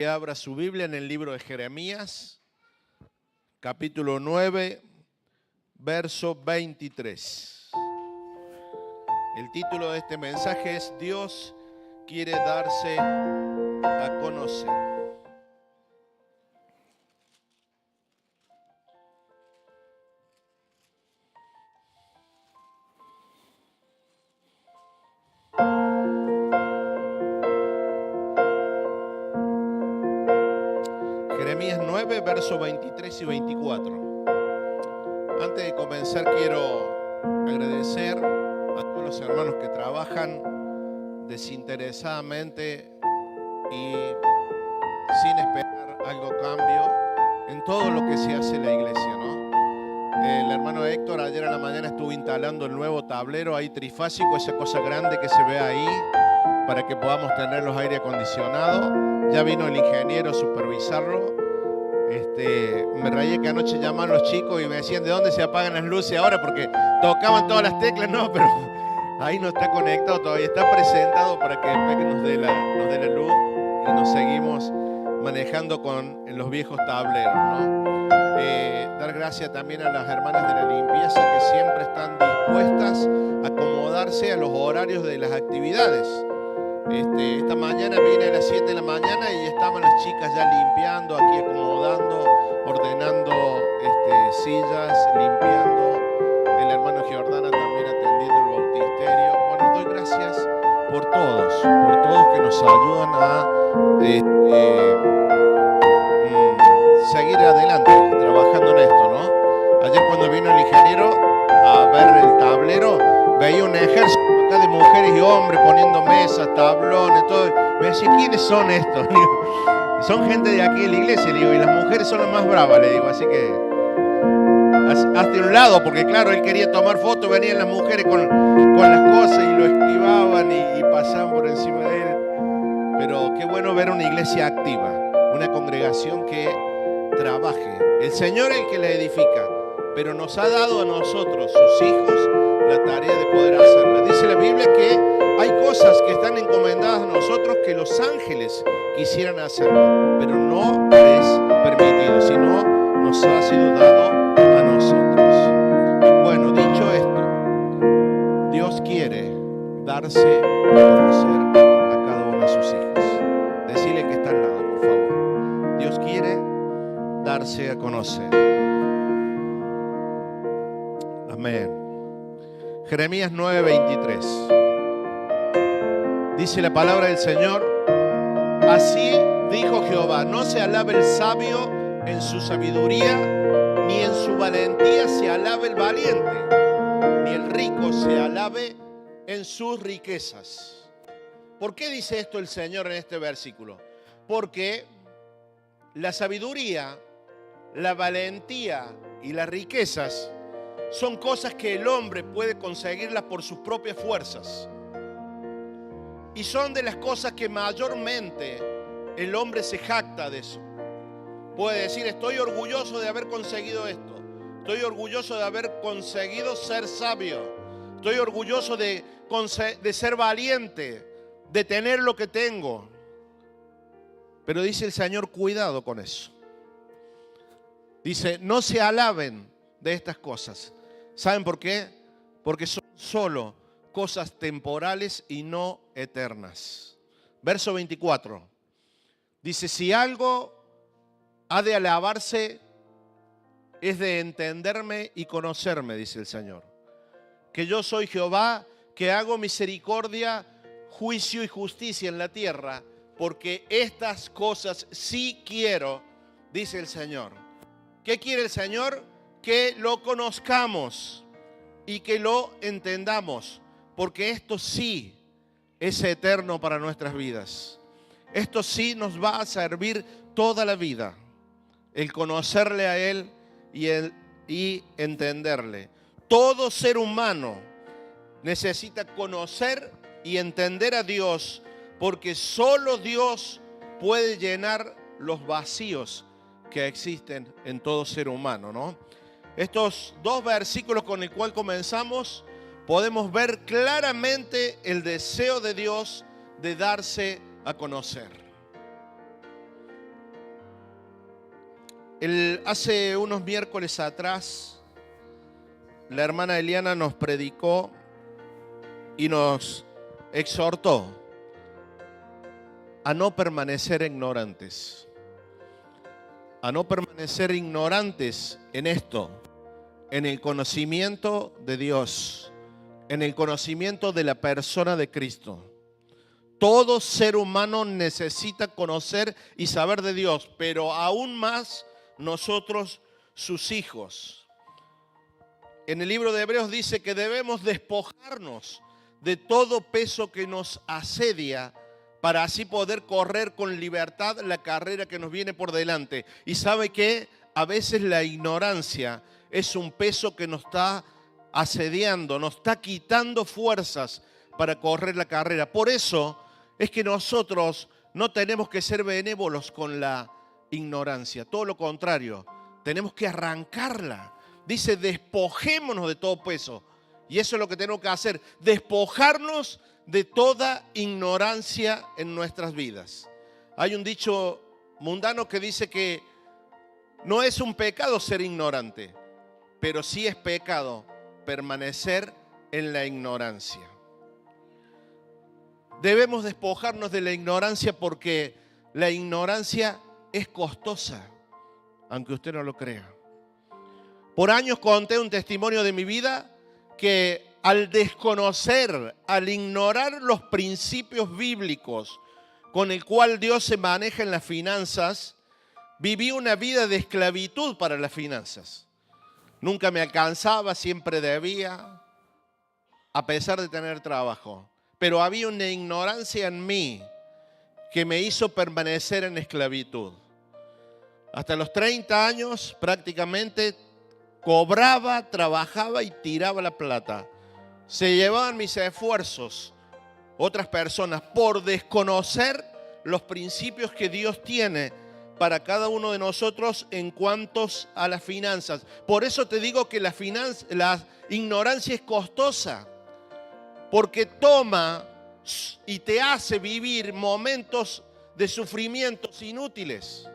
Que abra su Biblia en el libro de Jeremías, capítulo 9, verso 23. El título de este mensaje es Dios quiere darse a conocer. Jeremías 9, versos 23 y 24. Antes de comenzar quiero agradecer a todos los hermanos que trabajan desinteresadamente y sin esperar algo a cambio en todo lo que se hace en la iglesia, ¿no? El hermano Héctor ayer a la mañana estuvo instalando el nuevo tablero ahí trifásico, esa cosa grande que se ve ahí, para que podamos tener los aire acondicionados. Ya vino el ingeniero a supervisarlo. Me rayé que anoche llamaban los chicos y me decían de dónde se apagan las luces ahora, porque tocaban todas las teclas, no, pero ahí no está conectado todavía, está presentado para que después nos dé la luz y nos seguimos manejando con los viejos tableros, ¿no? Dar gracias también a las hermanas de la limpieza que siempre están dispuestas a acomodarse a los horarios de las actividades. Esta mañana vine a las 7 de la mañana y estaban las chicas ya limpiando, aquí acomodando, ordenando sillas, limpiando. El hermano Giordana también atendiendo el bautisterio. Bueno, doy gracias por todos que nos ayudan a seguir adelante, trabajando en esto, ¿no? Ayer cuando vino el ingeniero a ver el tablero, veía un ejército acá de mujeres y hombres poniendo mesas, tablones, todo. Me decía, ¿quiénes son estos? Son gente de aquí de la iglesia, le digo, y las mujeres son las más bravas, le digo, así que hazte un lado, porque claro, él quería tomar fotos, venían las mujeres con las cosas y lo esquivaban y pasaban por encima de él. Pero qué bueno ver una iglesia activa, una congregación que trabaje. El Señor es el que la edifica, pero nos ha dado a nosotros, sus hijos, la tarea de poder hacerla. Dice la Biblia que hay cosas que están encomendadas a nosotros que los ángeles quisieran hacerla, pero no es permitido, sino nos ha sido dado a nosotros. Bueno, dicho esto, Dios quiere darse a conocer a cada uno de sus hijos. Decirle que está al lado, por favor. Dios quiere darse a conocer. Amén. Jeremías 9:23. Dice la palabra del Señor: así dijo Jehová, no se alabe el sabio en su sabiduría, ni en su valentía se alabe el valiente, ni el rico se alabe en sus riquezas. ¿Por qué dice esto el Señor en este versículo? Porque la sabiduría, la valentía y las riquezas son cosas que el hombre puede conseguirlas por sus propias fuerzas. Y son de las cosas que mayormente el hombre se jacta de eso. Puede decir, estoy orgulloso de haber conseguido esto. Estoy orgulloso de haber conseguido ser sabio. Estoy orgulloso de ser valiente, de tener lo que tengo. Pero dice el Señor, cuidado con eso. Dice, no se alaben de estas cosas. ¿Saben por qué? Porque son solo cosas temporales y no eternas. Verso 24. Dice, si algo ha de alabarse, es de entenderme y conocerme, dice el Señor. Que yo soy Jehová, que hago misericordia, juicio y justicia en la tierra, porque estas cosas sí quiero, dice el Señor. ¿Qué quiere el Señor? Que lo conozcamos y que lo entendamos, porque esto sí es eterno para nuestras vidas. Esto sí nos va a servir toda la vida, el conocerle a Él y entenderle. Todo ser humano necesita conocer y entender a Dios, porque solo Dios puede llenar los vacíos que existen en todo ser humano, ¿no? Estos dos versículos con el cual comenzamos, podemos ver claramente el deseo de Dios de darse a conocer. Hace unos miércoles atrás, la hermana Eliana nos predicó y nos exhortó a no permanecer ignorantes. A no permanecer ignorantes en esto, en el conocimiento de Dios, en el conocimiento de la persona de Cristo. Todo ser humano necesita conocer y saber de Dios, pero aún más nosotros, sus hijos. En el libro de Hebreos dice que debemos despojarnos de todo peso que nos asedia para así poder correr con libertad la carrera que nos viene por delante. Y sabe que a veces la ignorancia es un peso que nos está asediando, nos está quitando fuerzas para correr la carrera. Por eso es que nosotros no tenemos que ser benévolos con la ignorancia, todo lo contrario, tenemos que arrancarla. Dice, despojémonos de todo peso. Y eso es lo que tenemos que hacer, despojarnos de toda ignorancia en nuestras vidas. Hay un dicho mundano que dice que no es un pecado ser ignorante, pero sí es pecado permanecer en la ignorancia. Debemos despojarnos de la ignorancia porque la ignorancia es costosa, aunque usted no lo crea. Por años conté un testimonio de mi vida que al desconocer, al ignorar los principios bíblicos con el cual Dios se maneja en las finanzas, viví una vida de esclavitud para las finanzas. Nunca me alcanzaba, siempre debía, a pesar de tener trabajo. Pero había una ignorancia en mí que me hizo permanecer en esclavitud. Hasta los 30 años prácticamente cobraba, trabajaba y tiraba la plata. Se llevaban mis esfuerzos otras personas por desconocer los principios que Dios tiene para cada uno de nosotros en cuanto a las finanzas. Por eso te digo que la ignorancia es costosa, porque toma y te hace vivir momentos de sufrimientos inútiles.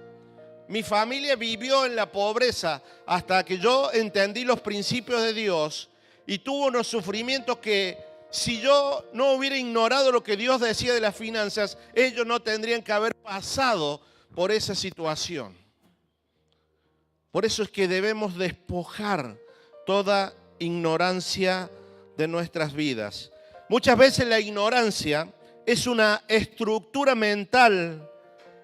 Mi familia vivió en la pobreza hasta que yo entendí los principios de Dios y tuvo unos sufrimientos que si yo no hubiera ignorado lo que Dios decía de las finanzas, ellos no tendrían que haber pasado por esa situación. Por eso es que debemos despojar toda ignorancia de nuestras vidas. Muchas veces la ignorancia es una estructura mental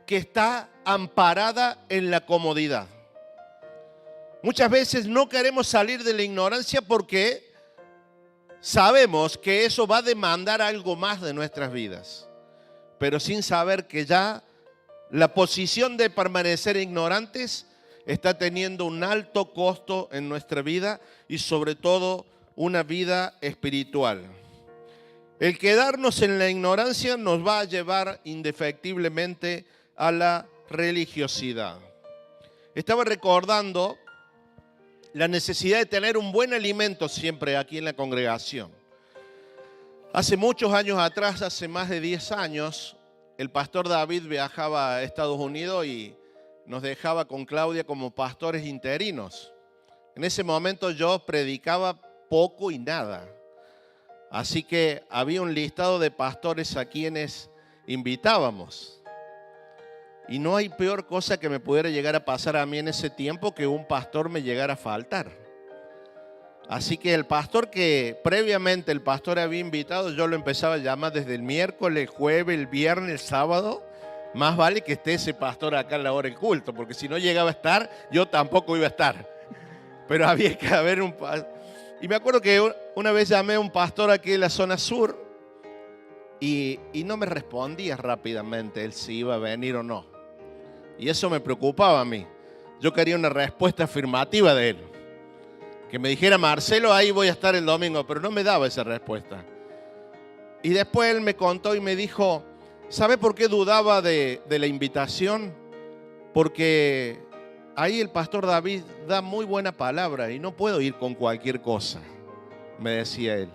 que está amparada en la comodidad. Muchas veces no queremos salir de la ignorancia porque sabemos que eso va a demandar algo más de nuestras vidas, pero sin saber que ya la posición de permanecer ignorantes está teniendo un alto costo en nuestra vida y sobre todo una vida espiritual. El quedarnos en la ignorancia nos va a llevar indefectiblemente a la religiosidad. Estaba recordando la necesidad de tener un buen alimento siempre aquí en la congregación. Hace muchos años atrás, hace más de 10 años, el pastor David viajaba a Estados Unidos y nos dejaba con Claudia como pastores interinos. En ese momento yo predicaba poco y nada. Así que había un listado de pastores a quienes invitábamos. Y no hay peor cosa que me pudiera llegar a pasar a mí en ese tiempo que un pastor me llegara a faltar. Así que el pastor que previamente el pastor había invitado, yo lo empezaba a llamar desde el miércoles, el jueves, el viernes, el sábado. Más vale que esté ese pastor acá a la hora del culto, porque si no llegaba a estar, yo tampoco iba a estar. Pero había que haber un pastor. Y me acuerdo que una vez llamé a un pastor aquí en la zona sur y no me respondía rápidamente él si iba a venir o no. Y eso me preocupaba a mí. Yo quería una respuesta afirmativa de él. Que me dijera, Marcelo, ahí voy a estar el domingo, pero no me daba esa respuesta. Y después él me contó y me dijo, ¿sabe por qué dudaba de la invitación? Porque ahí el pastor David da muy buena palabra y no puedo ir con cualquier cosa, me decía él.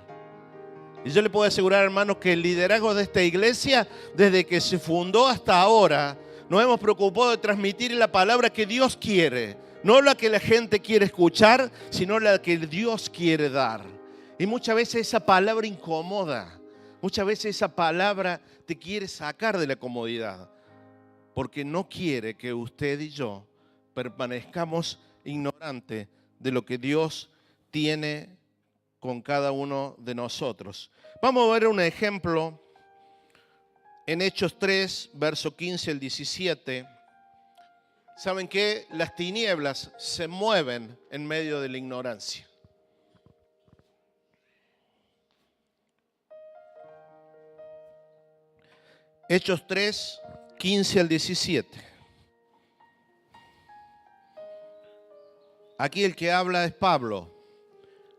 Y yo le puedo asegurar, hermanos, que el liderazgo de esta iglesia, desde que se fundó hasta ahora, Nos hemos preocupado de transmitir la palabra que Dios quiere. No la que la gente quiere escuchar, sino la que Dios quiere dar. Y muchas veces esa palabra incomoda. Muchas veces esa palabra te quiere sacar de la comodidad. Porque no quiere que usted y yo permanezcamos ignorantes de lo que Dios tiene con cada uno de nosotros. Vamos a ver un ejemplo en Hechos 3, verso 15 al 17. ¿Saben qué? Las tinieblas se mueven en medio de la ignorancia. Hechos 3, 15 al 17. Aquí el que habla es Pablo.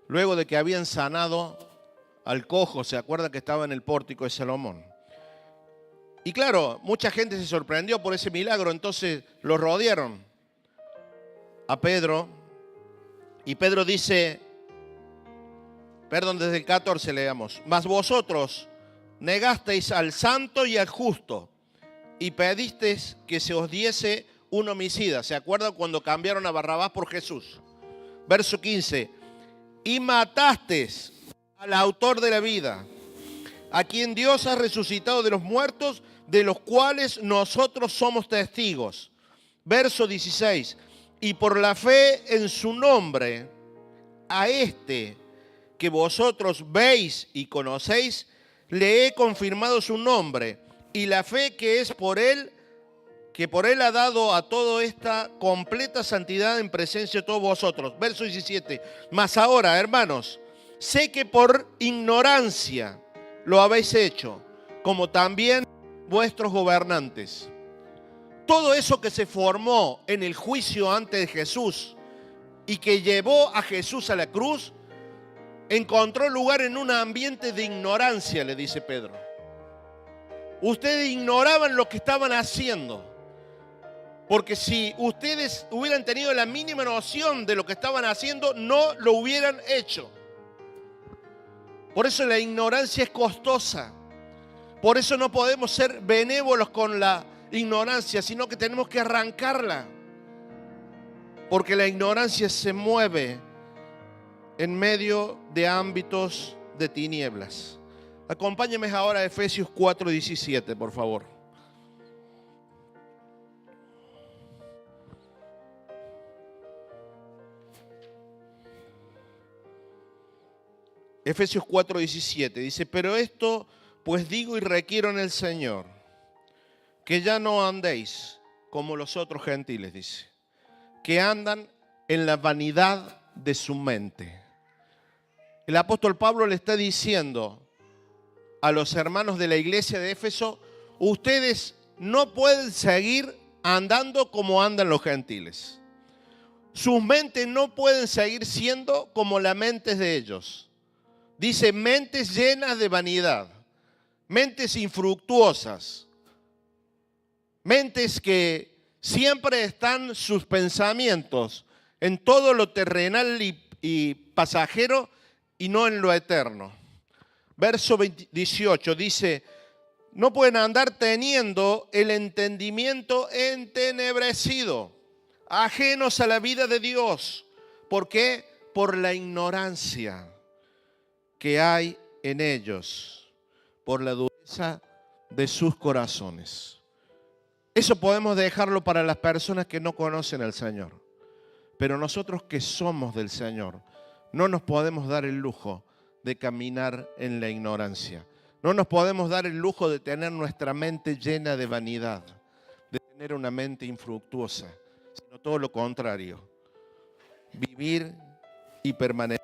Luego de que habían sanado al cojo, ¿se acuerda que estaba en el pórtico de Salomón? Y claro, mucha gente se sorprendió por ese milagro, entonces lo rodearon a Pedro. Y Pedro dice, desde el 14 leamos, mas vosotros negasteis al santo y al justo y pedisteis que se os diese un homicida. ¿Se acuerdan cuando cambiaron a Barrabás por Jesús? Verso 15, y matasteis al autor de la vida, a quien Dios ha resucitado de los muertos, de los cuales nosotros somos testigos. Verso 16, y por la fe en su nombre, a este que vosotros veis y conocéis, le he confirmado su nombre, y la fe que es por él, que por él ha dado a toda esta completa santidad en presencia de todos vosotros. Verso 17, mas ahora, hermanos, sé que por ignorancia lo habéis hecho, como también vuestros gobernantes. Todo eso que se formó en el juicio antes de Jesús y que llevó a Jesús a la cruz, encontró lugar en un ambiente de ignorancia, le dice Pedro. Ustedes ignoraban lo que estaban haciendo, porque si ustedes hubieran tenido la mínima noción de lo que estaban haciendo, no lo hubieran hecho. Por eso la ignorancia es costosa. Por eso no podemos ser benévolos con la ignorancia, sino que tenemos que arrancarla. Porque la ignorancia se mueve en medio de ámbitos de tinieblas. Acompáñenme ahora a Efesios 4:17, por favor. Efesios 4:17 dice, pero esto pues digo y requiero en el Señor, que ya no andéis como los otros gentiles, dice, que andan en la vanidad de su mente. El apóstol Pablo le está diciendo a los hermanos de la iglesia de Éfeso, ustedes no pueden seguir andando como andan los gentiles. Sus mentes no pueden seguir siendo como las mentes de ellos. Dice, mentes llenas de vanidad, mentes infructuosas, mentes que siempre están sus pensamientos en todo lo terrenal y pasajero y no en lo eterno. Verso 18 dice, no pueden andar teniendo el entendimiento entenebrecido, ajenos a la vida de Dios. ¿Por qué? Por la ignorancia que hay en ellos, por la dureza de sus corazones. Eso podemos dejarlo para las personas que no conocen al Señor. Pero nosotros que somos del Señor, no nos podemos dar el lujo de caminar en la ignorancia. No nos podemos dar el lujo de tener nuestra mente llena de vanidad, de tener una mente infructuosa, sino todo lo contrario. Vivir y permanecer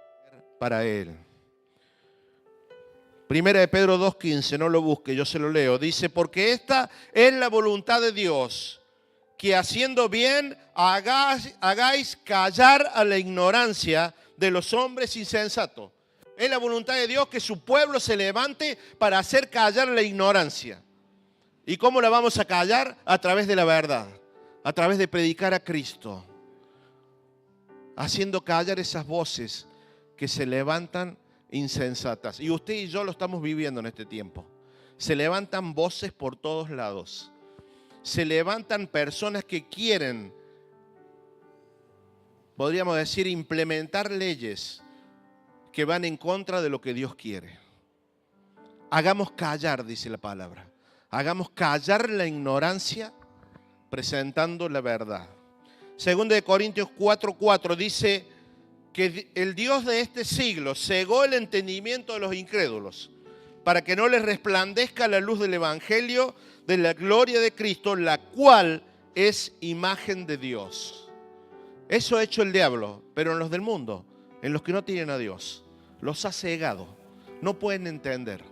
para Él. Primera de Pedro 2:15, no lo busque, yo se lo leo. Dice, porque esta es la voluntad de Dios, que haciendo bien hagáis callar a la ignorancia de los hombres insensatos. Es la voluntad de Dios que su pueblo se levante para hacer callar la ignorancia. ¿Y cómo la vamos a callar? A través de la verdad, a través de predicar a Cristo, haciendo callar esas voces que se levantan insensatas. Y usted y yo lo estamos viviendo en este tiempo. Se levantan voces por todos lados. se levantan personas que quieren, podríamos decir, implementar leyes que van en contra de lo que Dios quiere. Hagamos callar, dice la palabra. Hagamos callar la ignorancia presentando la verdad. Segunda de Corintios 4:4 dice que el Dios de este siglo cegó el entendimiento de los incrédulos para que no les resplandezca la luz del Evangelio de la gloria de Cristo, la cual es imagen de Dios. Eso ha hecho el diablo, pero en los del mundo, en los que no tienen a Dios, los ha cegado. No pueden entender.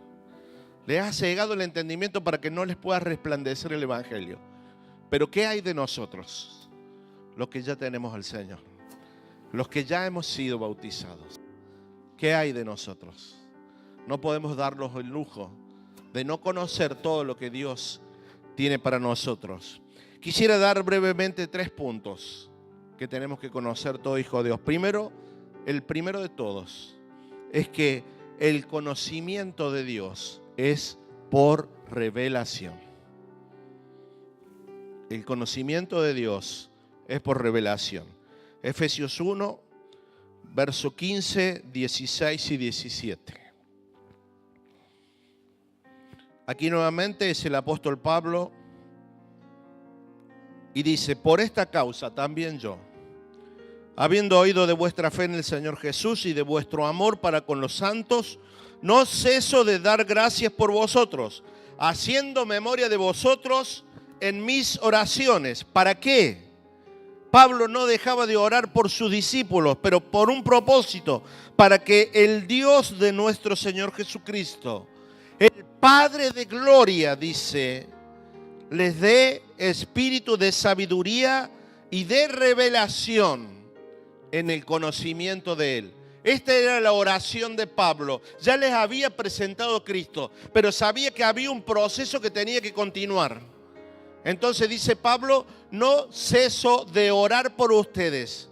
Les ha cegado el entendimiento para que no les pueda resplandecer el Evangelio. Pero ¿qué hay de nosotros? Los que ya tenemos al Señor. Los que ya hemos sido bautizados. ¿Qué hay de nosotros? No podemos darnos el lujo de no conocer todo lo que Dios tiene para nosotros. Quisiera dar brevemente 3 puntos que tenemos que conocer todo hijo de Dios. Primero, el primero de todos es que el conocimiento de Dios es por revelación. El conocimiento de Dios es por revelación. Efesios 1, verso 15, 16 y 17. Aquí nuevamente es el apóstol Pablo y dice: por esta causa también yo, habiendo oído de vuestra fe en el Señor Jesús y de vuestro amor para con los santos, no ceso de dar gracias por vosotros, haciendo memoria de vosotros en mis oraciones. ¿Para qué? Pablo no dejaba de orar por sus discípulos, pero por un propósito: para que el Dios de nuestro Señor Jesucristo, el Padre de gloria, dice, les dé espíritu de sabiduría y de revelación en el conocimiento de Él. Esta era la oración de Pablo. Ya les había presentado Cristo, pero sabía que había un proceso que tenía que continuar. Entonces dice Pablo: no ceso de orar por ustedes,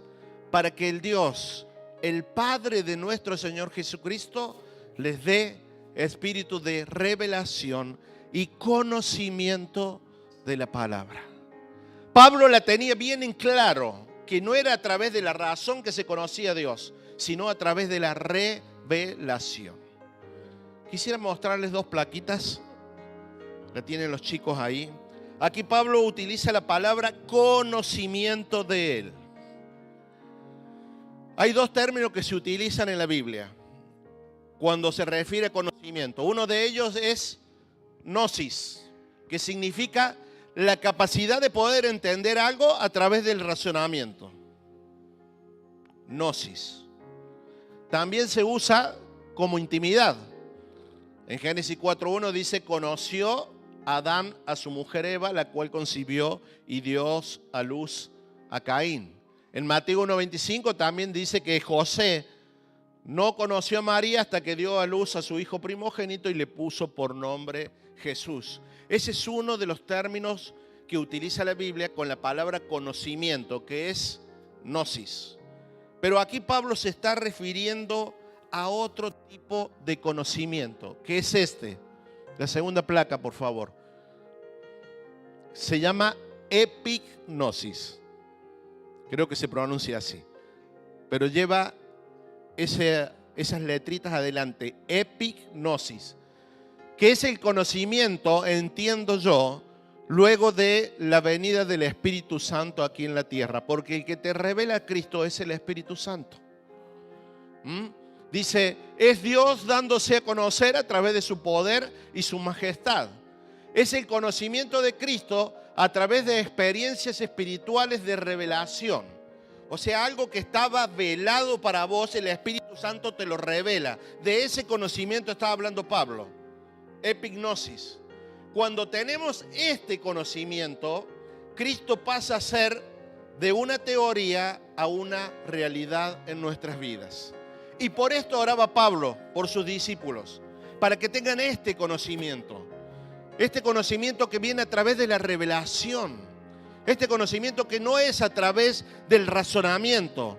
para que el Dios, el Padre de nuestro Señor Jesucristo, les dé espíritu de revelación y conocimiento de la palabra. Pablo la tenía bien en claro, que no era a través de la razón que se conocía a Dios, sino a través de la revelación. Quisiera mostrarles 2 plaquitas, la tienen los chicos ahí. Aquí Pablo utiliza la palabra conocimiento de Él. Hay 2 términos que se utilizan en la Biblia cuando se refiere a conocimiento. Uno de ellos es gnosis, que significa la capacidad de poder entender algo a través del razonamiento. Gnosis. También se usa como intimidad. En Génesis 4:1 dice: conoció Adán a su mujer Eva, la cual concibió y dio a luz a Caín. En Mateo 1:25 también dice que José no conoció a María hasta que dio a luz a su hijo primogénito y le puso por nombre Jesús. Ese es uno de los términos que utiliza la Biblia con la palabra conocimiento, que es gnosis. Pero aquí Pablo se está refiriendo a otro tipo de conocimiento, que es este. La segunda placa, por favor. Se llama epignosis. Creo que se pronuncia así. Pero lleva esas letritas adelante. Epignosis. Que es el conocimiento, entiendo yo, luego de la venida del Espíritu Santo aquí en la tierra. Porque el que te revela a Cristo es el Espíritu Santo. Dice, es Dios dándose a conocer a través de su poder y su majestad. Es el conocimiento de Cristo a través de experiencias espirituales de revelación. O sea, algo que estaba velado para vos, el Espíritu Santo te lo revela. De ese conocimiento estaba hablando Pablo. Epignosis. Cuando tenemos este conocimiento, Cristo pasa a ser de una teoría a una realidad en nuestras vidas. Y por esto oraba Pablo por sus discípulos, para que tengan este conocimiento que viene a través de la revelación, este conocimiento que no es a través del razonamiento,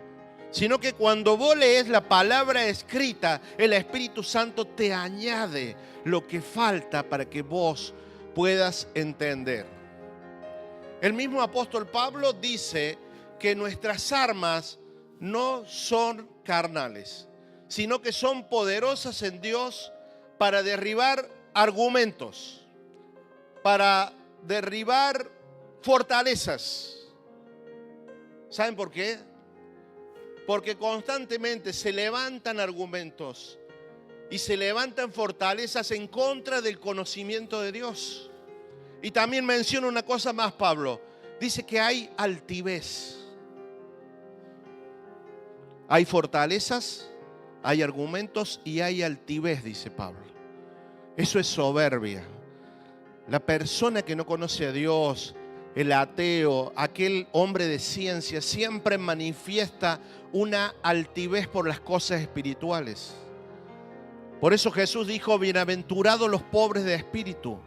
sino que cuando vos lees la palabra escrita, el Espíritu Santo te añade lo que falta para que vos puedas entender. El mismo apóstol Pablo dice que nuestras armas no son carnales, sino que son poderosas en Dios para derribar argumentos, para derribar fortalezas. ¿Saben por qué? Porque constantemente se levantan argumentos y se levantan fortalezas en contra del conocimiento de Dios. Y también menciona una cosa más, Pablo. Dice que hay altivez. Hay fortalezas, hay argumentos y hay altivez, dice Pablo. Eso es soberbia. La persona que no conoce a Dios, el ateo, aquel hombre de ciencia, siempre manifiesta una altivez por las cosas espirituales. Por eso Jesús dijo, bienaventurados los pobres de espíritu,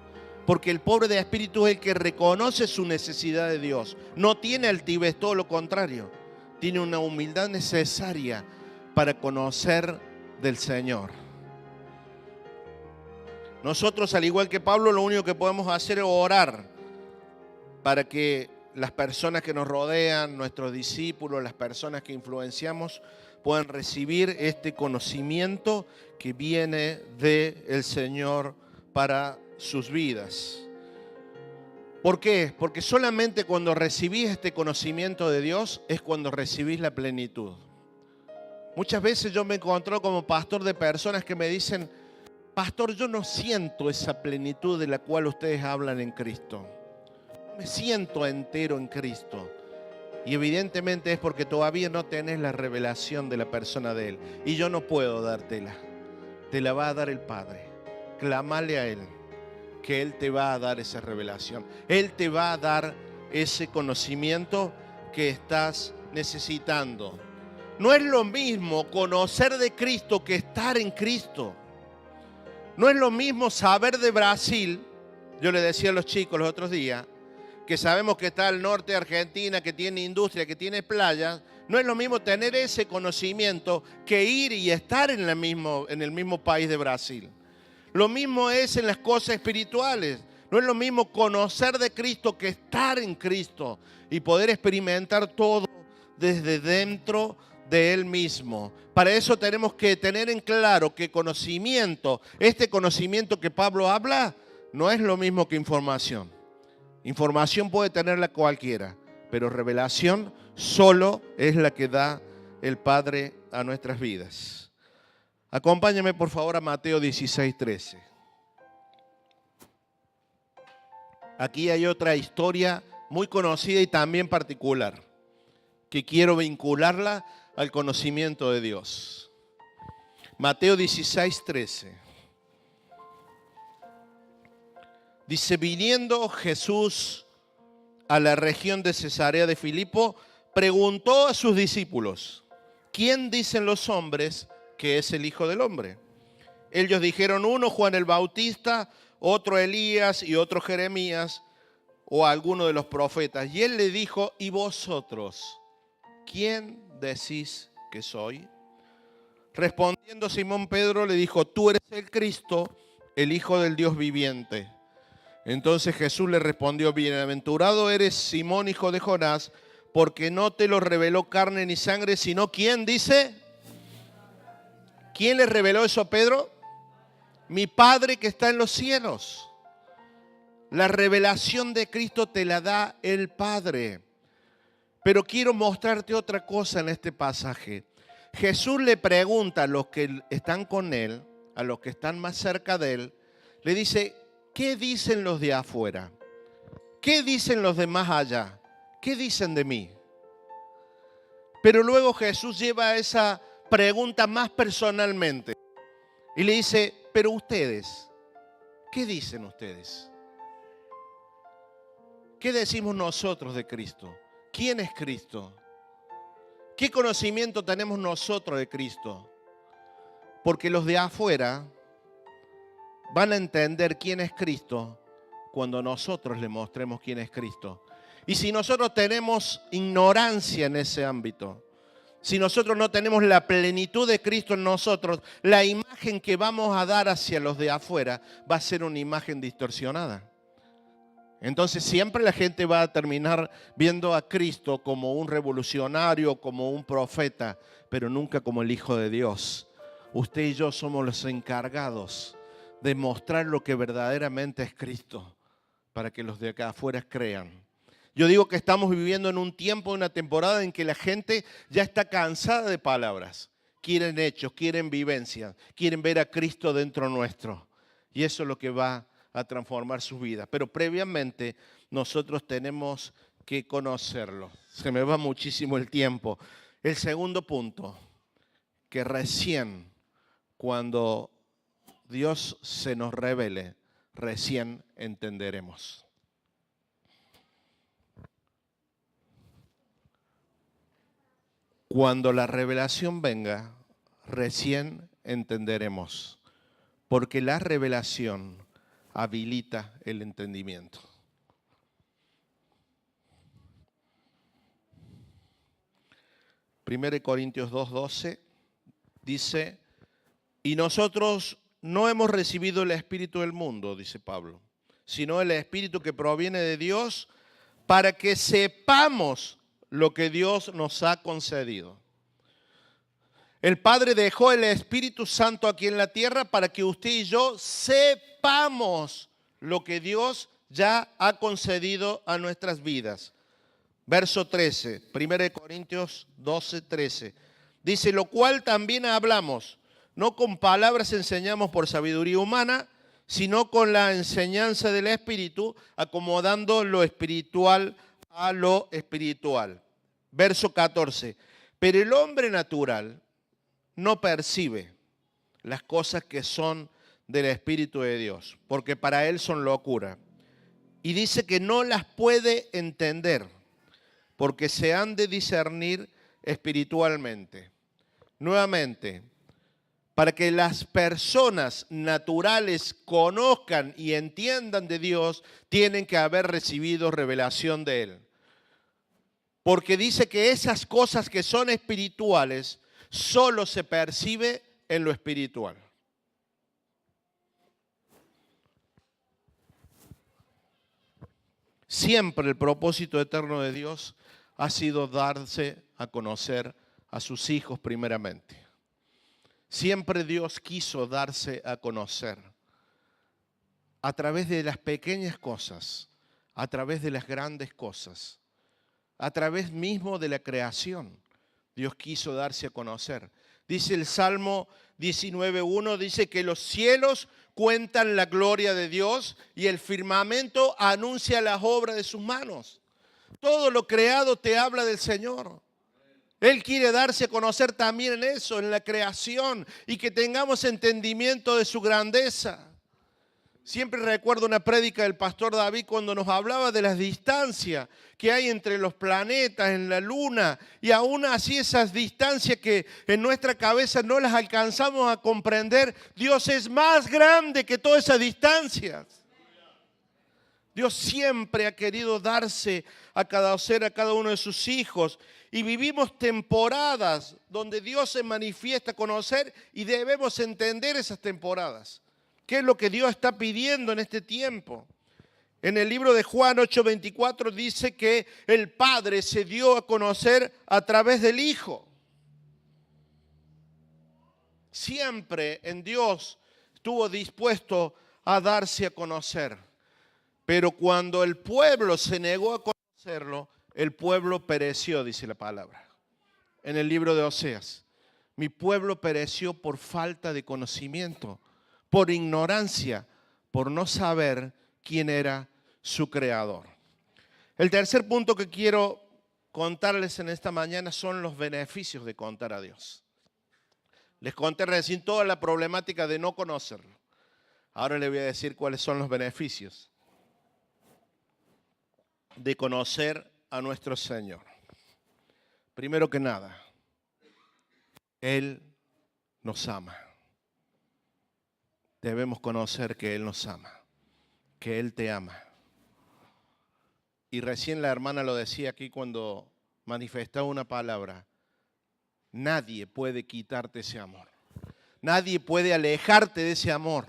porque el pobre de espíritu es el que reconoce su necesidad de Dios. No tiene altivez, todo lo contrario. Tiene una humildad necesaria para conocer del Señor. Nosotros, al igual que Pablo, lo único que podemos hacer es orar para que las personas que nos rodean, nuestros discípulos, las personas que influenciamos, puedan recibir este conocimiento que viene del Señor para sus vidas. ¿Por qué? Porque solamente cuando recibís este conocimiento de Dios es cuando recibís la plenitud. Muchas veces yo me encuentro como pastor de personas que me dicen, pastor, yo no siento esa plenitud de la cual ustedes hablan en Cristo. No me siento entero en Cristo. Y evidentemente es porque todavía no tenés la revelación de la persona de Él. Y yo no puedo dártela. Te la va a dar el Padre. Clámale a Él, que Él te va a dar esa revelación. Él te va a dar ese conocimiento que estás necesitando. No es lo mismo conocer de Cristo que estar en Cristo. No es lo mismo saber de Brasil. Yo le decía a los chicos los otros días, que sabemos que está al norte de Argentina, que tiene industria, que tiene playas. No es lo mismo tener ese conocimiento que ir y estar en el mismo país de Brasil. Lo mismo es en las cosas espirituales. No es lo mismo conocer de Cristo que estar en Cristo y poder experimentar todo desde dentro de Él mismo. Para eso tenemos que tener en claro que conocimiento, este conocimiento que Pablo habla, no es lo mismo que información. Información puede tenerla cualquiera, pero revelación solo es la que da el Padre a nuestras vidas. Acompáñame por favor a Mateo 16:13. Aquí hay otra historia muy conocida y también particular, que quiero vincularla al conocimiento de Dios. Mateo 16:13. Dice, viniendo Jesús a la región de Cesarea de Filipo, preguntó a sus discípulos, ¿quién dicen los hombres que es el Hijo del Hombre? Ellos dijeron, uno Juan el Bautista, otro Elías y otro Jeremías o alguno de los profetas. Y él le dijo, ¿y vosotros quién decís que soy? Respondiendo Simón Pedro le dijo, tú eres el Cristo, el Hijo del Dios viviente. Entonces Jesús le respondió, bienaventurado eres Simón, hijo de Jonás, porque no te lo reveló carne ni sangre, sino ¿quién dice? ¿Quién le reveló eso a Pedro? Mi Padre que está en los cielos. La revelación de Cristo te la da el Padre. Pero quiero mostrarte otra cosa en este pasaje. Jesús le pregunta a los que están con Él, a los que están más cerca de Él, le dice, ¿qué dicen los de afuera? ¿Qué dicen los de más allá? ¿Qué dicen de mí? Pero luego Jesús lleva esa pregunta más personalmente y le dice, pero ustedes, ¿qué dicen ustedes? ¿Qué decimos nosotros de Cristo? ¿Quién es Cristo? ¿Qué conocimiento tenemos nosotros de Cristo? Porque los de afuera van a entender quién es Cristo cuando nosotros le mostremos quién es Cristo. Y si nosotros tenemos ignorancia en ese ámbito, si nosotros no tenemos la plenitud de Cristo en nosotros, la imagen que vamos a dar hacia los de afuera va a ser una imagen distorsionada. Entonces siempre la gente va a terminar viendo a Cristo como un revolucionario, como un profeta, pero nunca como el Hijo de Dios. Usted y yo somos los encargados de mostrar lo que verdaderamente es Cristo, para que los de acá afuera crean. Yo digo que estamos viviendo en un tiempo, una temporada en que la gente ya está cansada de palabras. Quieren hechos, quieren vivencias, quieren ver a Cristo dentro nuestro. Y eso es lo que va a transformar sus vidas. Pero previamente nosotros tenemos que conocerlo. Se me va muchísimo el tiempo. El segundo punto, que recién cuando Dios se nos revele, recién entenderemos. Cuando la revelación venga, recién entenderemos, porque la revelación habilita el entendimiento. Primero de Corintios 2:12 dice, y nosotros no hemos recibido el espíritu del mundo, dice Pablo, sino el espíritu que proviene de Dios, para que sepamos lo que Dios nos ha concedido. El Padre dejó el Espíritu Santo aquí en la tierra para que usted y yo sepamos lo que Dios ya ha concedido a nuestras vidas. Verso 13, 1 Corintios 12:13. Dice, lo cual también hablamos, no con palabras enseñamos por sabiduría humana, sino con la enseñanza del Espíritu, acomodando lo espiritual a lo espiritual. Verso 14. Pero el hombre natural no percibe las cosas que son del Espíritu de Dios, porque para él son locura. Y dice que no las puede entender, porque se han de discernir espiritualmente. Nuevamente, para que las personas naturales conozcan y entiendan de Dios, tienen que haber recibido revelación de Él. Porque dice que esas cosas que son espirituales solo se percibe en lo espiritual. Siempre el propósito eterno de Dios ha sido darse a conocer a sus hijos primeramente. Siempre Dios quiso darse a conocer a través de las pequeñas cosas, a través de las grandes cosas, a través mismo de la creación. Dios quiso darse a conocer. Dice el Salmo 19:1, dice que los cielos cuentan la gloria de Dios y el firmamento anuncia las obras de sus manos. Todo lo creado te habla del Señor. Él quiere darse a conocer también en eso, en la creación, y que tengamos entendimiento de su grandeza. Siempre recuerdo una prédica del pastor David cuando nos hablaba de las distancias que hay entre los planetas, en la luna, y aún así esas distancias que en nuestra cabeza no las alcanzamos a comprender. Dios es más grande que todas esas distancias. Dios siempre ha querido darse a conocer a cada uno de sus hijos. Y vivimos temporadas donde Dios se manifiesta a conocer y debemos entender esas temporadas. ¿Qué es lo que Dios está pidiendo en este tiempo? En el libro de Juan 8:24 dice que el Padre se dio a conocer a través del Hijo. Siempre en Dios estuvo dispuesto a darse a conocer. Pero cuando el pueblo se negó a conocerlo, el pueblo pereció, dice la palabra. En el libro de Oseas, mi pueblo pereció por falta de conocimiento, por ignorancia, por no saber quién era su creador. El tercer punto que quiero contarles en esta mañana son los beneficios de contar a Dios. Les conté recién toda la problemática de no conocerlo. Ahora les voy a decir cuáles son los beneficios de conocer a nuestro Señor. Primero que nada, Él nos ama. Debemos conocer que Él nos ama, que Él te ama. Y recién la hermana lo decía aquí cuando manifestaba una palabra. Nadie puede quitarte ese amor. Nadie puede alejarte de ese amor.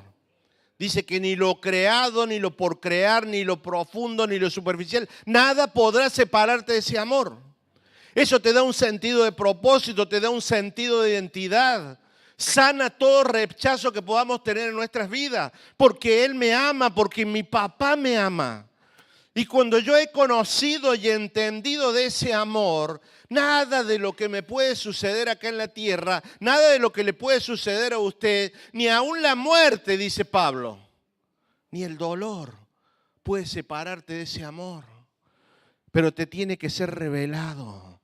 Dice que ni lo creado, ni lo por crear, ni lo profundo, ni lo superficial, nada podrá separarte de ese amor. Eso te da un sentido de propósito, te da un sentido de identidad. Sana todo rechazo que podamos tener en nuestras vidas, porque Él me ama, porque mi papá me ama. Y cuando yo he conocido y entendido de ese amor, nada de lo que me puede suceder acá en la tierra, nada de lo que le puede suceder a usted, ni aún la muerte, dice Pablo, ni el dolor puede separarte de ese amor. Pero te tiene que ser revelado.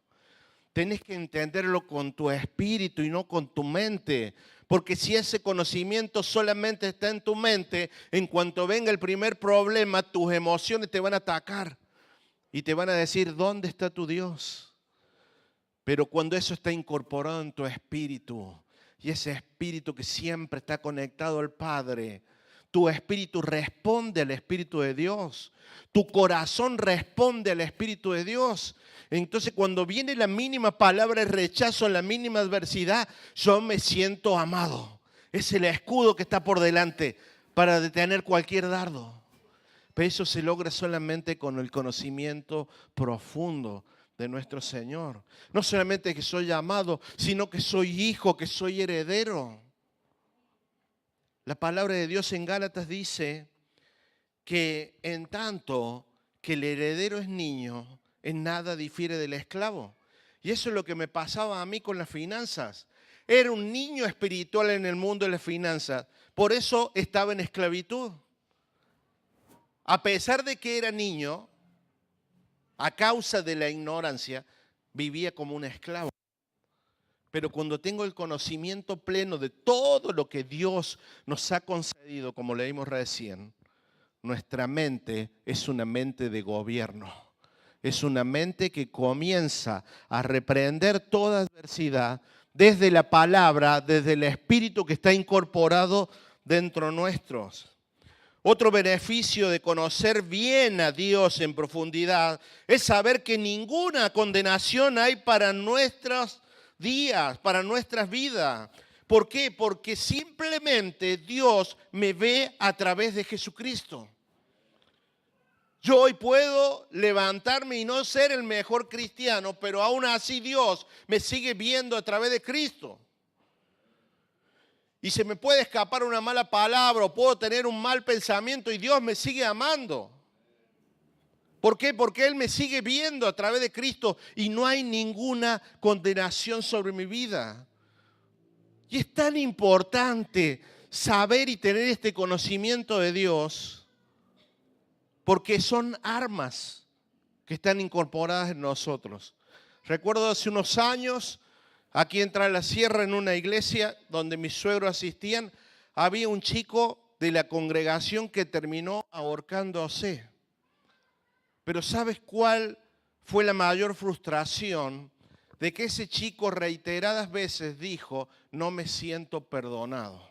Tenés que entenderlo con tu espíritu y no con tu mente. Porque si ese conocimiento solamente está en tu mente, en cuanto venga el primer problema, tus emociones te van a atacar y te van a decir, ¿dónde está tu Dios? Pero cuando eso está incorporado en tu espíritu, y ese espíritu que siempre está conectado al Padre, tu espíritu responde al Espíritu de Dios. Tu corazón responde al Espíritu de Dios. Entonces, cuando viene la mínima palabra de rechazo, la mínima adversidad, yo me siento amado. Es el escudo que está por delante para detener cualquier dardo. Pero eso se logra solamente con el conocimiento profundo de nuestro Señor. No solamente que soy amado, sino que soy hijo, que soy heredero. La palabra de Dios en Gálatas dice que en tanto que el heredero es niño, en nada difiere del esclavo. Y eso es lo que me pasaba a mí con las finanzas. Era un niño espiritual en el mundo de las finanzas. Por eso estaba en esclavitud. A pesar de que era niño, a causa de la ignorancia, vivía como un esclavo. Pero cuando tengo el conocimiento pleno de todo lo que Dios nos ha concedido, como leímos recién, nuestra mente es una mente de gobierno. Es una mente que comienza a reprender toda adversidad desde la palabra, desde el espíritu que está incorporado dentro nuestros. Otro beneficio de conocer bien a Dios en profundidad es saber que ninguna condenación hay para nuestros días, para nuestras vidas. ¿Por qué? Porque simplemente Dios me ve a través de Jesucristo. Yo hoy puedo levantarme y no ser el mejor cristiano, pero aún así Dios me sigue viendo a través de Cristo. Y se me puede escapar una mala palabra o puedo tener un mal pensamiento y Dios me sigue amando. ¿Por qué? Porque Él me sigue viendo a través de Cristo y no hay ninguna condenación sobre mi vida. Y es tan importante saber y tener este conocimiento de Dios porque son armas que están incorporadas en nosotros. Recuerdo hace unos años, aquí en Tras la Sierra, en una iglesia donde mis suegros asistían, había un chico de la congregación que terminó ahorcándose. Pero ¿sabes cuál fue la mayor frustración? De que ese chico reiteradas veces dijo, no me siento perdonado.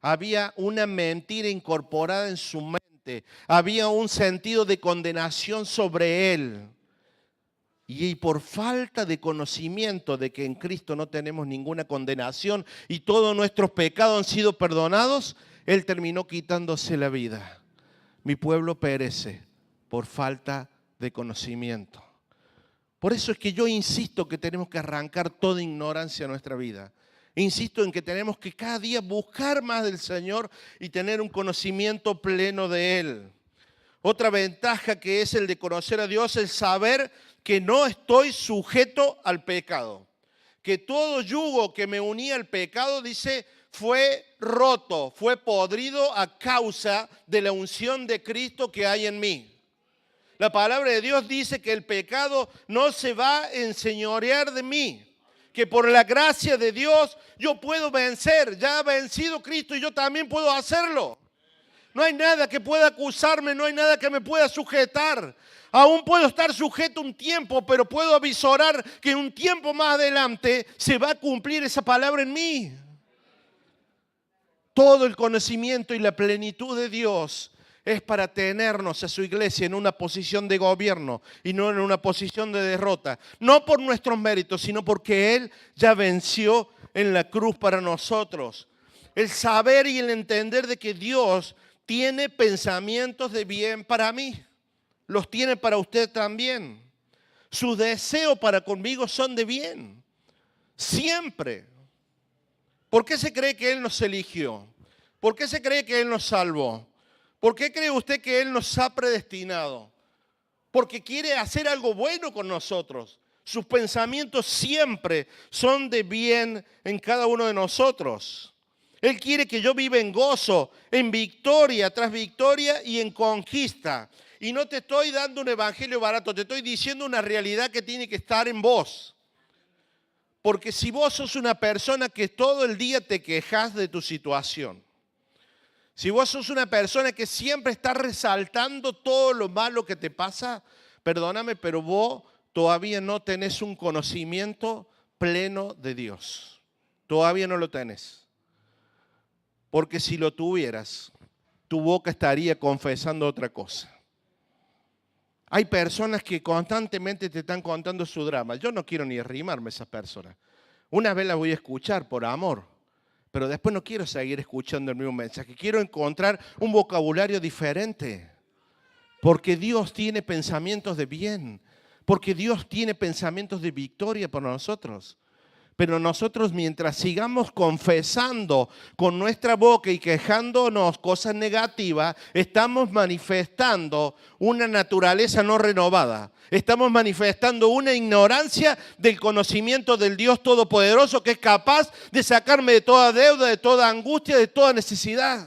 Había una mentira incorporada en su mente. Había un sentido de condenación sobre él. Y por falta de conocimiento de que en Cristo no tenemos ninguna condenación y todos nuestros pecados han sido perdonados, él terminó quitándose la vida. Mi pueblo perece por falta de conocimiento. Por eso es que yo insisto que tenemos que arrancar toda ignorancia de nuestra vida. Insisto en que tenemos que cada día buscar más del Señor y tener un conocimiento pleno de Él. Otra ventaja que es el de conocer a Dios es saber que no estoy sujeto al pecado. Que todo yugo que me unía al pecado, dice, fue roto, fue podrido a causa de la unción de Cristo que hay en mí. La palabra de Dios dice que el pecado no se va a enseñorear de mí, que por la gracia de Dios yo puedo vencer. Ya ha vencido Cristo y yo también puedo hacerlo. No hay nada que pueda acusarme, no hay nada que me pueda sujetar. Aún puedo estar sujeto un tiempo, pero puedo avisorar que un tiempo más adelante se va a cumplir esa palabra en mí. Todo el conocimiento y la plenitud de Dios es para tenernos a su iglesia en una posición de gobierno y no en una posición de derrota. No por nuestros méritos, sino porque Él ya venció en la cruz para nosotros. El saber y el entender de que Dios tiene pensamientos de bien para mí. Los tiene para usted también. Sus deseos para conmigo son de bien. Siempre. ¿Por qué se cree que Él nos eligió? ¿Por qué se cree que Él nos salvó? ¿Por qué cree usted que Él nos ha predestinado? Porque quiere hacer algo bueno con nosotros. Sus pensamientos siempre son de bien en cada uno de nosotros. Él quiere que yo viva en gozo, en victoria tras victoria y en conquista. Y no te estoy dando un evangelio barato, te estoy diciendo una realidad que tiene que estar en vos. Porque si vos sos una persona que todo el día te quejas de tu situación, si vos sos una persona que siempre está resaltando todo lo malo que te pasa, perdóname, pero vos todavía no tenés un conocimiento pleno de Dios. Todavía no lo tenés. Porque si lo tuvieras, tu boca estaría confesando otra cosa. Hay personas que constantemente te están contando su drama. Yo no quiero ni arrimarme a esas personas. Una vez las voy a escuchar por amor, pero después no quiero seguir escuchando el mismo mensaje. Quiero encontrar un vocabulario diferente. Porque Dios tiene pensamientos de bien. Porque Dios tiene pensamientos de victoria para nosotros. Pero nosotros, mientras sigamos confesando con nuestra boca y quejándonos cosas negativas, estamos manifestando una naturaleza no renovada. Estamos manifestando una ignorancia del conocimiento del Dios Todopoderoso que es capaz de sacarme de toda deuda, de toda angustia, de toda necesidad.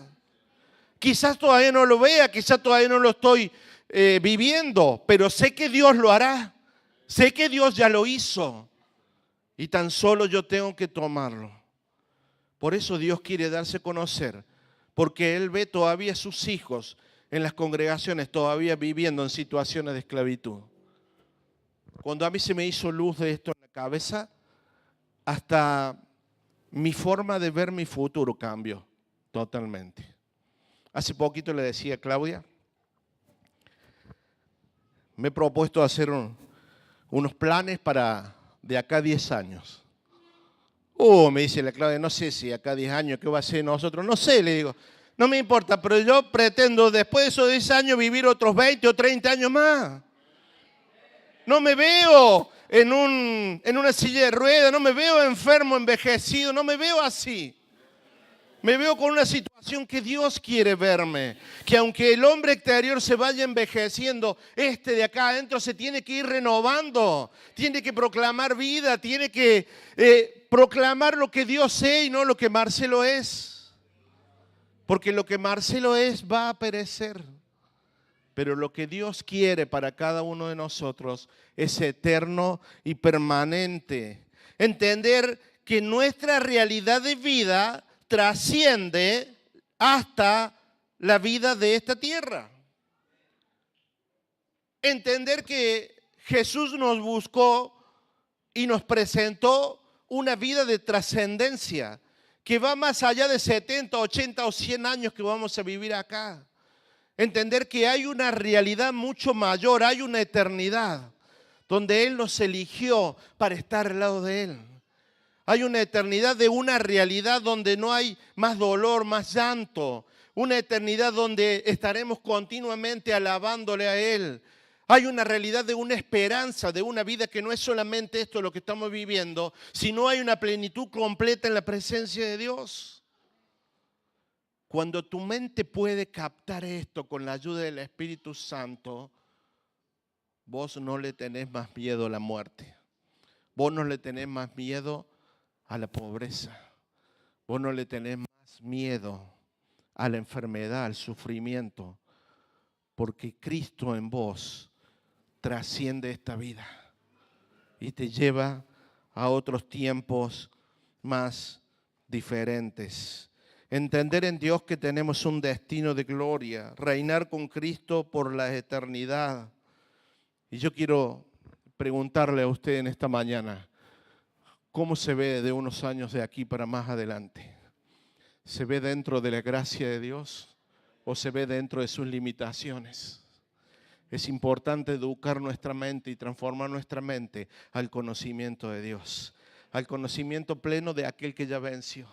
Quizás todavía no lo vea, quizás todavía no lo estoy viviendo, pero sé que Dios lo hará. Sé que Dios ya lo hizo. Y tan solo yo tengo que tomarlo. Por eso Dios quiere darse a conocer. Porque Él ve todavía a sus hijos en las congregaciones todavía viviendo en situaciones de esclavitud. Cuando a mí se me hizo luz de esto en la cabeza, hasta mi forma de ver mi futuro cambió totalmente. Hace poquito le decía a Claudia, me he propuesto hacer unos planes para de acá a 10 años. Me dice la Claudia, no sé si acá a 10 años, ¿qué va a hacer nosotros? No sé, le digo, no me importa, pero yo pretendo después de esos 10 años vivir otros 20 o 30 años más. No me veo en una silla de ruedas, no me veo enfermo, envejecido, no me veo así. Me veo con una situación que Dios quiere verme, que aunque el hombre exterior se vaya envejeciendo, este de acá adentro se tiene que ir renovando, tiene que proclamar vida, tiene que proclamar lo que Dios es y no lo que Marcelo es. Porque lo que Marcelo es va a perecer, pero lo que Dios quiere para cada uno de nosotros es eterno y permanente. Entender que nuestra realidad de vida trasciende hasta la vida de esta tierra. Entender que Jesús nos buscó y nos presentó una vida de trascendencia que va más allá de 70, 80 o 100 años que vamos a vivir acá. Entender que hay una realidad mucho mayor, hay una eternidad donde Él nos eligió para estar al lado de Él. Hay una eternidad de una realidad donde no hay más dolor, más llanto. Una eternidad donde estaremos continuamente alabándole a Él. Hay una realidad de una esperanza, de una vida que no es solamente esto lo que estamos viviendo, sino hay una plenitud completa en la presencia de Dios. Cuando tu mente puede captar esto con la ayuda del Espíritu Santo, vos no le tenés más miedo a la muerte. Vos no le tenés más miedo a la pobreza. Vos no le tenés más miedo a la enfermedad, al sufrimiento, porque Cristo en vos trasciende esta vida y te lleva a otros tiempos más diferentes. Entender en Dios que tenemos un destino de gloria, reinar con Cristo por la eternidad. Y yo quiero preguntarle a usted en esta mañana, ¿cómo se ve de unos años de aquí para más adelante? ¿Se ve dentro de la gracia de Dios o se ve dentro de sus limitaciones? Es importante educar nuestra mente y transformar nuestra mente al conocimiento de Dios, al conocimiento pleno de aquel que ya venció,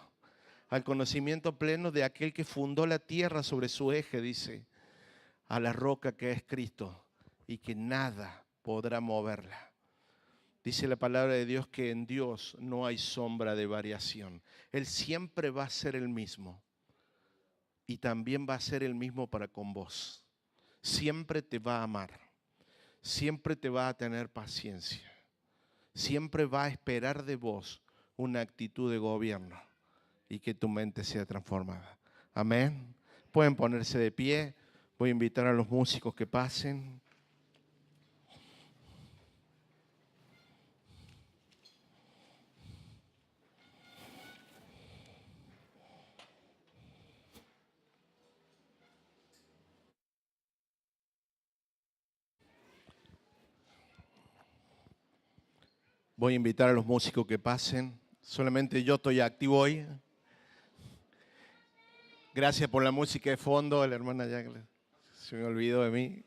al conocimiento pleno de aquel que fundó la tierra sobre su eje, dice, a la roca que es Cristo, y que nada podrá moverla. Dice la palabra de Dios que en Dios no hay sombra de variación. Él siempre va a ser el mismo. Y también va a ser el mismo para con vos. Siempre te va a amar. Siempre te va a tener paciencia. Siempre va a esperar de vos una actitud de gobierno y que tu mente sea transformada. Amén. Pueden ponerse de pie. Voy a invitar a los músicos que pasen. Voy a invitar a los músicos que pasen. Solamente yo estoy activo hoy. Gracias por la música de fondo. La hermana ya se me olvidó de mí.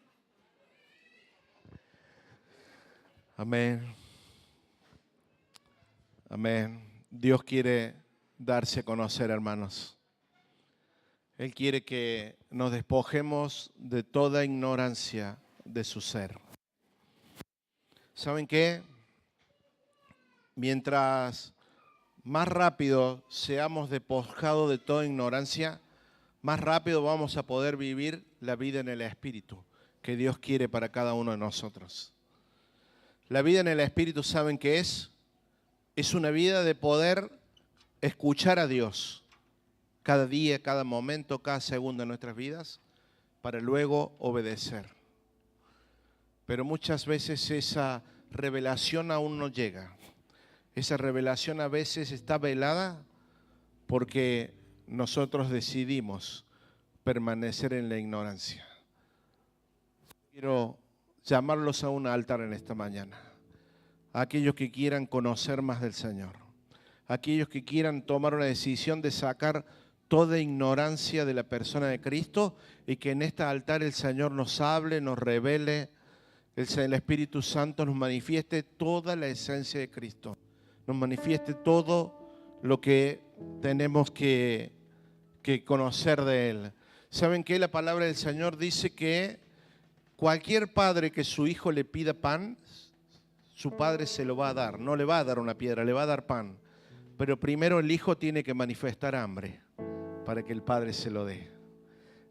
Amén. Amén. Dios quiere darse a conocer, hermanos. Él quiere que nos despojemos de toda ignorancia de su ser. ¿Saben qué? Mientras más rápido seamos despojados de toda ignorancia, más rápido vamos a poder vivir la vida en el Espíritu que Dios quiere para cada uno de nosotros. La vida en el Espíritu, ¿saben qué es? Es una vida de poder escuchar a Dios cada día, cada momento, cada segundo de nuestras vidas, para luego obedecer. Pero muchas veces esa revelación aún no llega. Esa revelación a veces está velada porque nosotros decidimos permanecer en la ignorancia. Quiero llamarlos a un altar en esta mañana. A aquellos que quieran conocer más del Señor. A aquellos que quieran tomar una decisión de sacar toda ignorancia de la persona de Cristo y que en este altar el Señor nos hable, nos revele, el Espíritu Santo nos manifieste toda la esencia de Cristo. Nos manifieste todo lo que tenemos que conocer de Él. ¿Saben qué? La palabra del Señor dice que cualquier padre que su hijo le pida pan, su padre se lo va a dar. No le va a dar una piedra, le va a dar pan. Pero primero el hijo tiene que manifestar hambre para que el padre se lo dé.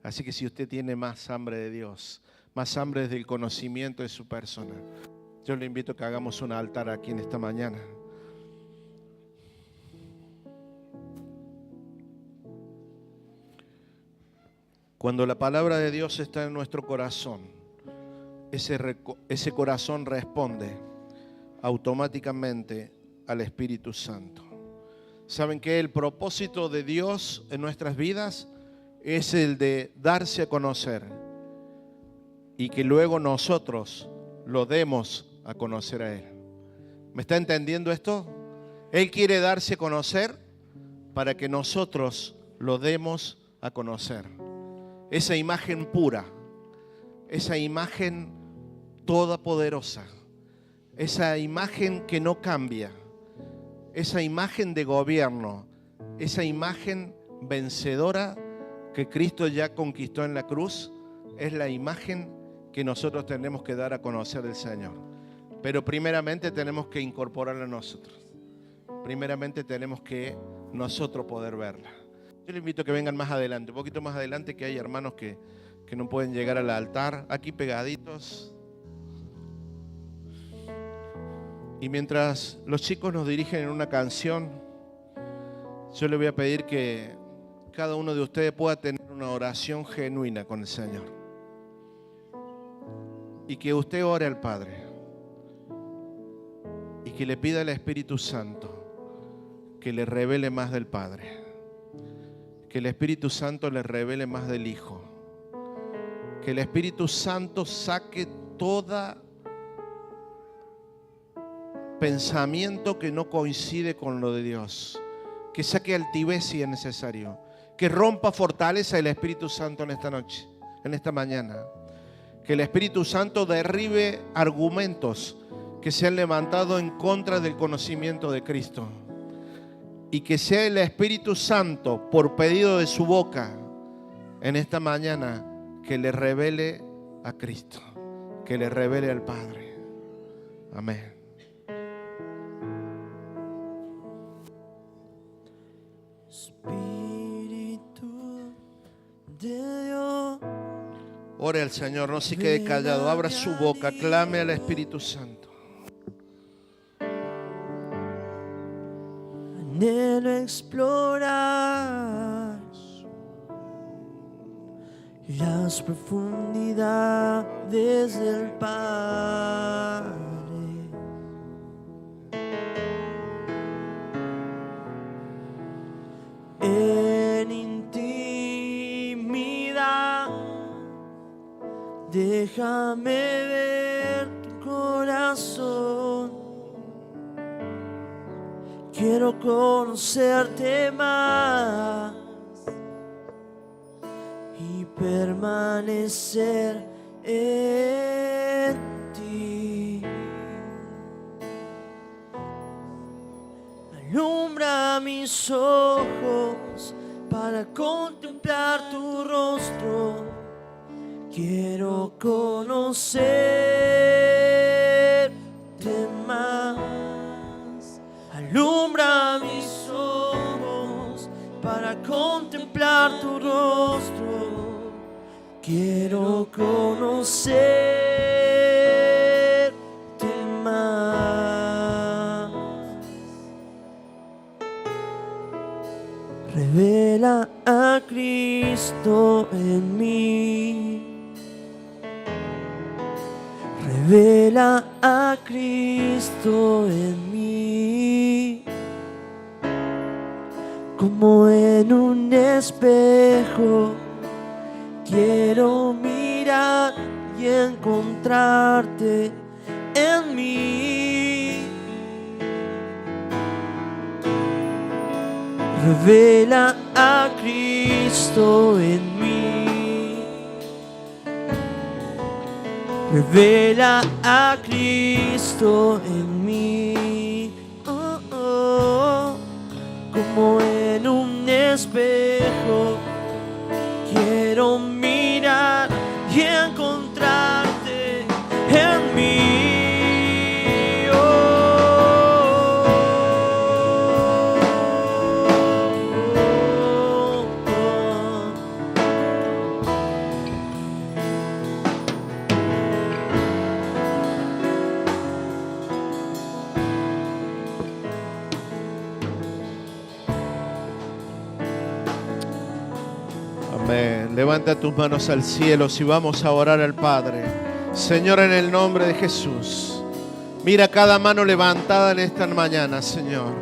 Así que si usted tiene más hambre de Dios, más hambre del conocimiento de su persona, yo le invito a que hagamos un altar aquí en esta mañana. Cuando la palabra de Dios está en nuestro corazón, ese corazón responde automáticamente al Espíritu Santo. ¿Saben qué? El propósito de Dios en nuestras vidas es el de darse a conocer y que luego nosotros lo demos a conocer a Él. ¿Me está entendiendo esto? Él quiere darse a conocer para que nosotros lo demos a conocer. Esa imagen pura, esa imagen todopoderosa, esa imagen que no cambia, esa imagen de gobierno, esa imagen vencedora que Cristo ya conquistó en la cruz, es la imagen que nosotros tenemos que dar a conocer del Señor. Pero primeramente tenemos que incorporarla a nosotros. Primeramente tenemos que nosotros poder verla. Yo les invito a que vengan más adelante, un poquito más adelante, que hay hermanos que no pueden llegar al altar, aquí pegaditos. Y mientras los chicos nos dirigen en una canción, yo les voy a pedir que cada uno de ustedes pueda tener una oración genuina con el Señor. Y que usted ore al Padre. Y que le pida al Espíritu Santo que le revele más del Padre. Que el Espíritu Santo le revele más del Hijo. Que el Espíritu Santo saque toda pensamiento que no coincide con lo de Dios. Que saque altivez si es necesario. Que rompa fortaleza el Espíritu Santo en esta noche, en esta mañana. Que el Espíritu Santo derribe argumentos que se han levantado en contra del conocimiento de Cristo. y que sea el Espíritu Santo, por pedido de su boca, en esta mañana, que le revele a Cristo, que le revele al Padre. Amén. Espíritu de Dios, ore al Señor, no se quede callado, abra su boca, clame al Espíritu Santo. anhelo explorar las profundidades del Padre. En intimidad, déjame ver tu corazón. Quiero conocerte más y permanecer en ti. Alumbra mis ojos para contemplar tu rostro. Quiero conocerte más. Alumbra mis ojos para contemplar tu rostro. Quiero conocerte más. Revela a Cristo en mí. Revela a Cristo en mí. Como en un espejo, quiero mirar y encontrarte en mí. Revela a Cristo en mí. Revela a Cristo en mí. Oh, oh. Como en un espejo, quiero mirar y encontrarte en mí. Amén. Levanta tus manos al cielo si vamos a orar al Padre. Señor, en el nombre de Jesús, mira cada mano levantada en esta mañana, Señor.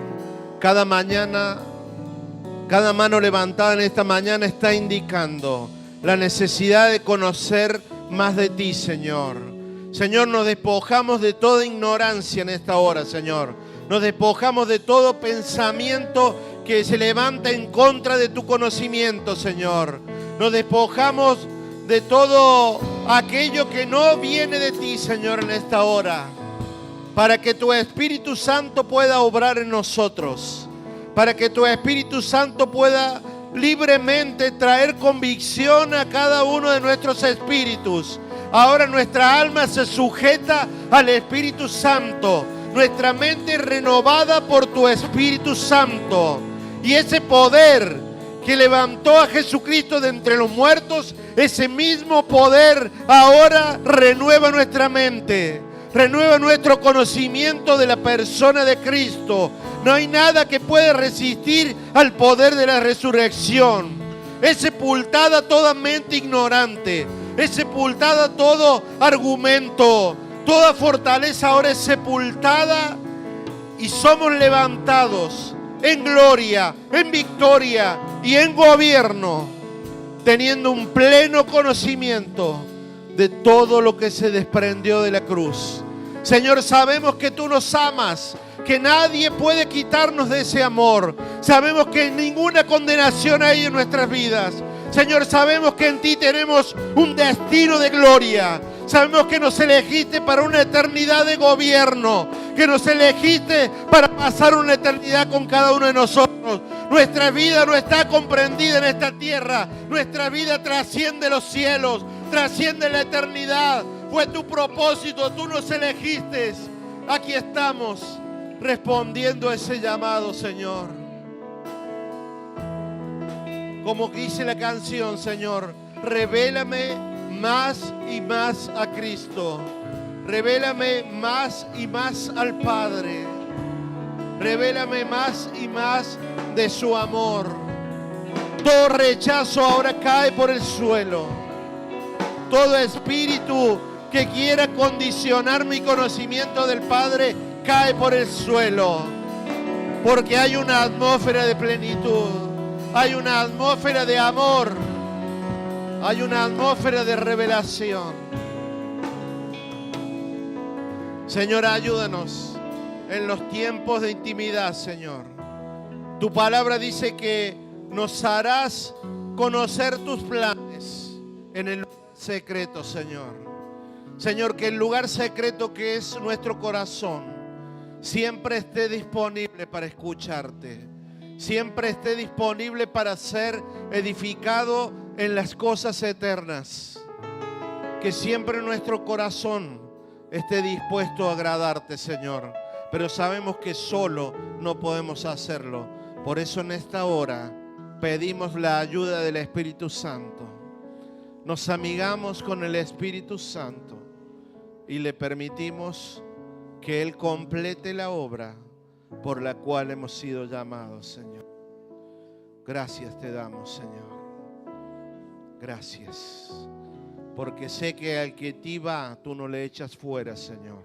Cada mano levantada en esta mañana está indicando la necesidad de conocer más de ti, Señor. Señor, nos despojamos de toda ignorancia en esta hora, Señor. Nos despojamos de todo pensamiento que se levanta en contra de tu conocimiento, Señor. Nos despojamos de todo aquello que no viene de ti, Señor, en esta hora. Para que tu Espíritu Santo pueda obrar en nosotros. Para que tu Espíritu Santo pueda libremente traer convicción a cada uno de nuestros espíritus. Ahora nuestra alma se sujeta al Espíritu Santo. Nuestra mente es renovada por tu Espíritu Santo. Y ese poder que levantó a Jesucristo de entre los muertos, ese mismo poder ahora renueva nuestra mente, renueva nuestro conocimiento de la persona de Cristo. No hay nada que pueda resistir al poder de la resurrección. Es sepultada toda mente ignorante, es sepultada todo argumento, toda fortaleza ahora es sepultada y somos levantados en gloria, en victoria y en gobierno, teniendo un pleno conocimiento de todo lo que se desprendió de la cruz. Señor, sabemos que tú nos amas, que nadie puede quitarnos de ese amor. Sabemos que ninguna condenación hay en nuestras vidas. Señor, sabemos que en ti tenemos un destino de gloria. Sabemos que nos elegiste para una eternidad de gobierno, que nos elegiste para pasar una eternidad con cada uno de nosotros. Nuestra vida no está comprendida en esta tierra. Nuestra vida trasciende los cielos, trasciende la eternidad. Fue tu propósito, tú nos elegiste. Aquí estamos respondiendo a ese llamado, Señor. Como dice la canción, Señor, revélame más y más a Cristo. Revélame más y más al Padre. Revélame más y más de su amor. Todo rechazo ahora cae por el suelo. Todo espíritu que quiera condicionar mi conocimiento del Padre cae por el suelo. Porque hay una atmósfera de plenitud. Hay una atmósfera de amor. Hay una atmósfera de revelación. Señor, ayúdanos en los tiempos de intimidad, Señor. Tu palabra dice que nos harás conocer tus planes en el lugar secreto, Señor. Señor, que el lugar secreto que es nuestro corazón siempre esté disponible para escucharte. Siempre esté disponible para ser edificado en las cosas eternas. Que siempre nuestro corazón esté dispuesto a agradarte, Señor. Pero sabemos que solo no podemos hacerlo. Por eso en esta hora pedimos la ayuda del Espíritu Santo. Nos amigamos con el Espíritu Santo y le permitimos que Él complete la obra por la cual hemos sido llamados, Señor. Gracias te damos, Señor. Gracias. Porque sé que al que ti va, tú no le echas fuera, Señor.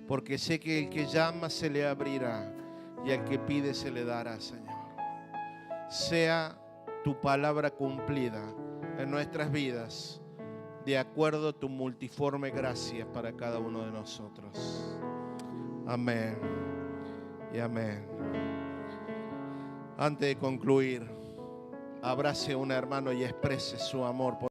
Porque sé que el que llama se le abrirá y al que pide se le dará, Señor. Sea tu palabra cumplida en nuestras vidas, de acuerdo a tu multiforme gracia para cada uno de nosotros. Amén y amén. Antes de concluir, abrace a un hermano y exprese su amor por